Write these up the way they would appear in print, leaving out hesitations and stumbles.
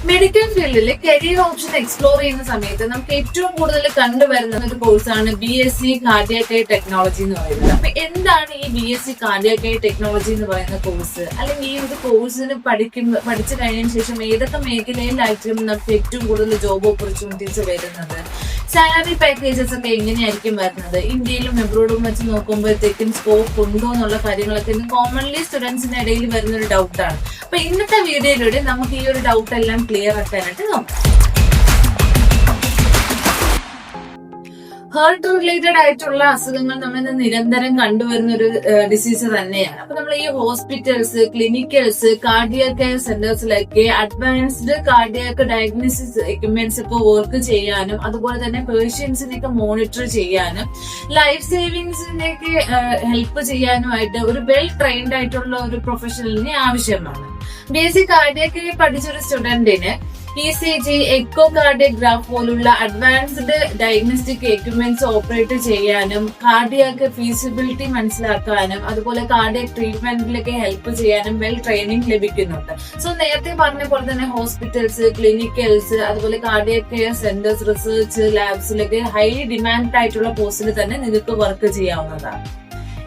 Medical ഫീൽഡിൽ career option explore ചെയ്യുന്ന സമയത്ത് നമുക്ക് ഏറ്റവും കൂടുതൽ കണ്ടുവരുന്ന ഒരു കോഴ്സാണ് BSc കാർഡിയാക് ടെക്നോളജി എന്ന് പറയുന്നത്. അപ്പൊ എന്താണ് ഈ BSc കാർഡിയാക് ടെക്നോളജി എന്ന് പറയുന്ന കോഴ്സ്? അല്ലെങ്കിൽ ഈ ഒരു കോഴ്സിന് പഠിച്ചു കഴിഞ്ഞതിന് ശേഷം ഏതൊക്കെ മേഖലയിലായിരിക്കും നമുക്ക് ഏറ്റവും കൂടുതൽ ജോബ് ഓപ്പർച്യൂണിറ്റീസ് വരുന്നത്? സാലറി പാക്കേജസ് ഒക്കെ എങ്ങനെയായിരിക്കും വരുന്നത്? ഇന്ത്യയിലും എബ്രോഡും വെച്ച് നോക്കുമ്പോഴത്തേക്കും സ്കോപ്പ് ഉണ്ടോ എന്നുള്ള കാര്യങ്ങളൊക്കെ കോമൺലി സ്റ്റുഡൻസിന്റെ ഇടയിൽ വരുന്ന ഒരു ഡൗട്ടാണ്. അപ്പൊ ഇന്നത്തെ വീഡിയോയിലൂടെ നമുക്ക് ഈ ഒരു ഡൗട്ട് എല്ലാം ക്ലിയർ ആക്കാനായിട്ട് നോക്കാം. ഹാർട്ട് റിലേറ്റഡ് ആയിട്ടുള്ള അസുഖങ്ങൾ നമ്മൾ നിരന്തരം കണ്ടുവരുന്ന ഒരു ഡിസീസ് തന്നെയാണ്. അപ്പൊ നമ്മൾ ഈ ഹോസ്പിറ്റൽസ്, ക്ലിനിക്കൽസ്, കാർഡിയാക് കെയർ സെന്റേഴ്സിലൊക്കെ അഡ്വാൻസ്ഡ് കാർഡിയാക് ഡയഗ്നോസിസ് എക്യുപ്മെന്റ്സ് ഒക്കെ വർക്ക് ചെയ്യാനും അതുപോലെ തന്നെ പേഷ്യൻസിനെയൊക്കെ മോണിറ്റർ ചെയ്യാനും ലൈഫ് സേവിങ്സിനെയൊക്കെ ഹെൽപ്പ് ചെയ്യാനുമായിട്ട് ഒരു വെൽ ട്രെയിൻഡ് ആയിട്ടുള്ള ഒരു പ്രൊഫഷണലിനെ ആവശ്യമാണ്. ബേസിക് കാർഡിയാക് പഠിച്ചൊരു സ്റ്റുഡന്റിന് ECG, എക്കോ കാർഡിയോഗ്രാഫ് പോലുള്ള അഡ്വാൻസ്ഡ് ഡയഗ്നോസ്റ്റിക് എക്യുപ്മെന്റ്സ് ഓപ്പറേറ്റ് ചെയ്യാനും കാർഡിയാക് ഫീസിബിലിറ്റി മനസ്സിലാക്കാനും അതുപോലെ കാർഡിയാക് ട്രീറ്റ്മെന്റിലൊക്കെ ഹെൽപ്പ് ചെയ്യാനും വെൽ ട്രെയിനിങ് ലഭിക്കുന്നുണ്ട്. സോ നേരത്തെ പറഞ്ഞ പോലെ തന്നെ ഹോസ്പിറ്റൽസ്, ക്ലിനിക്കൽസ്, അതുപോലെ കാർഡിയാക് കെയർ സെന്റേഴ്സ്, റിസർച്ച് ലാബ്സിലൊക്കെ ഹൈലി ഡിമാൻഡ് ആയിട്ടുള്ള പോസ്റ്റിൽ തന്നെ നിങ്ങൾക്ക് വർക്ക് ചെയ്യാവുന്നതാണ്.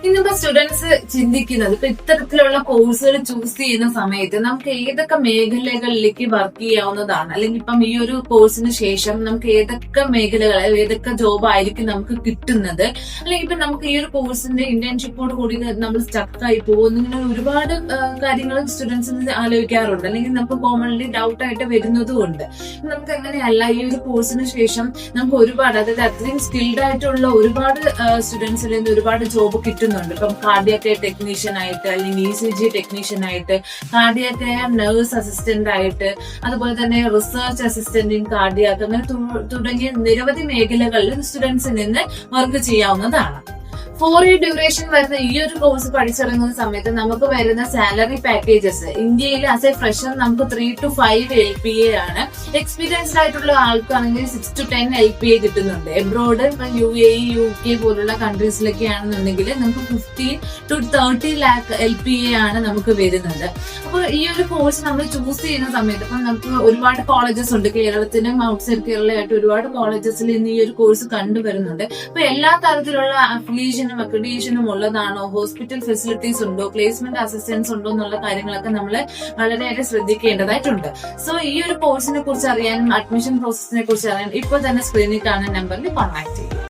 ഇന്നിപ്പോ സ്റ്റുഡൻസ് ചിന്തിക്കുന്നത് ഇപ്പൊ ഇത്തരത്തിലുള്ള കോഴ്സുകൾ ചൂസ് ചെയ്യുന്ന സമയത്ത് നമുക്ക് ഏതൊക്കെ മേഖലകളിലേക്ക് വർക്ക് ചെയ്യാവുന്നതാണ്, അല്ലെങ്കിൽ ഇപ്പം ഈ ഒരു കോഴ്സിന് ശേഷം നമുക്ക് ഏതൊക്കെ മേഖലകൾ, ഏതൊക്കെ ജോബ് ആയിരിക്കും നമുക്ക് കിട്ടുന്നത്, അല്ലെങ്കിൽ ഇപ്പൊ നമുക്ക് ഈ ഒരു കോഴ്സിന്റെ ഇന്റേൺഷിപ്പോട് കൂടി നമ്മൾ സ്റ്റക്കായി പോകുന്നു, ഇങ്ങനെ ഒരുപാട് കാര്യങ്ങൾ സ്റ്റുഡൻസിന് ആലോചിക്കാറുണ്ട്, അല്ലെങ്കിൽ നമുക്ക് കോമൺലി ഡൗട്ട് ആയിട്ട് വരുന്നതും ഉണ്ട്. നമുക്ക് എങ്ങനെയല്ല ഈ ഒരു കോഴ്സിന് ശേഷം നമുക്ക് ഒരുപാട്, അതായത് അത്രയും സ്കിൽഡ് ആയിട്ടുള്ള ഒരുപാട് സ്റ്റുഡൻസിൽ നിന്ന് ഒരുപാട് ജോബ് കിട്ടുന്നു. ഇപ്പം കാർഡിയാക് ടെക്നീഷ്യൻ ആയിട്ട്, അല്ലെങ്കിൽ ECG ടെക്നീഷ്യൻ ആയിട്ട്, കാർഡിയാക് നഴ്സ് അസിസ്റ്റന്റ് ആയിട്ട്, അതുപോലെ തന്നെ റിസർച്ച് അസിസ്റ്റന്റ് ഇൻ കാർഡിയാക്, അങ്ങനെ തുടങ്ങിയ നിരവധി മേഖലകളിൽ സ്റ്റുഡൻസിൽ നിന്ന് വർക്ക് ചെയ്യാവുന്നതാണ്. 4 year ഡ്യൂറേഷൻ വരുന്ന ഈ ഒരു കോഴ്സ് പഠിച്ചിറങ്ങുന്ന സമയത്ത് നമുക്ക് വരുന്ന സാലറി പാക്കേജസ് ഇന്ത്യയിൽ ആസ് എ ഫ്രഷർ നമുക്ക് 3 to 5 LPA ആണ്. എക്സ്പീരിയൻസ്ഡ് ആയിട്ടുള്ള ആൾക്കാണെങ്കിൽ 6 to 10 LPA കിട്ടുന്നുണ്ട്. എബ്രോഡ് UAE, UK പോലുള്ള കൺട്രീസിലൊക്കെ ആണെന്നുണ്ടെങ്കിൽ നമുക്ക് 15 to 30 lakh LPA ആണ് നമുക്ക് വരുന്നത്. അപ്പോൾ ഈ ഒരു കോഴ്സ് നമ്മൾ ചൂസ് ചെയ്യുന്ന സമയത്ത് ഇപ്പം നമുക്ക് ഒരുപാട് കോളേജസ് ഉണ്ട്, കേരളത്തിനും ഔട്ട്സൈഡ് കേരളയായിട്ട് ഒരുപാട് കോളേജസിൽ ഇന്ന് ഈ ഒരു കോഴ്സ് കണ്ടുവരുന്നുണ്ട്. അപ്പൊ എല്ലാ തരത്തിലുള്ള അക്രഡീഷനും ഉള്ളതാണോ, ഹോസ്പിറ്റൽ ഫെസിലിറ്റീസ് ഉണ്ടോ, പ്ലേസ്മെന്റ് അസിസ്റ്റൻസ് ഉണ്ടോ എന്നുള്ള കാര്യങ്ങളൊക്കെ നമ്മൾ വളരെയേറെ ശ്രദ്ധിക്കേണ്ടതായിട്ടുണ്ട്. സോ ഈ ഒരു കോഴ്സിനെ കുറിച്ച് അറിയാനും അഡ്മിഷൻ പ്രോസസിനെ കുറിച്ച് അറിയാനും ഇപ്പോൾ തന്നെ സ്ക്രീനിൽ കാണുന്ന നമ്പറിൽ കോൺടാക്ട് ചെയ്യുക.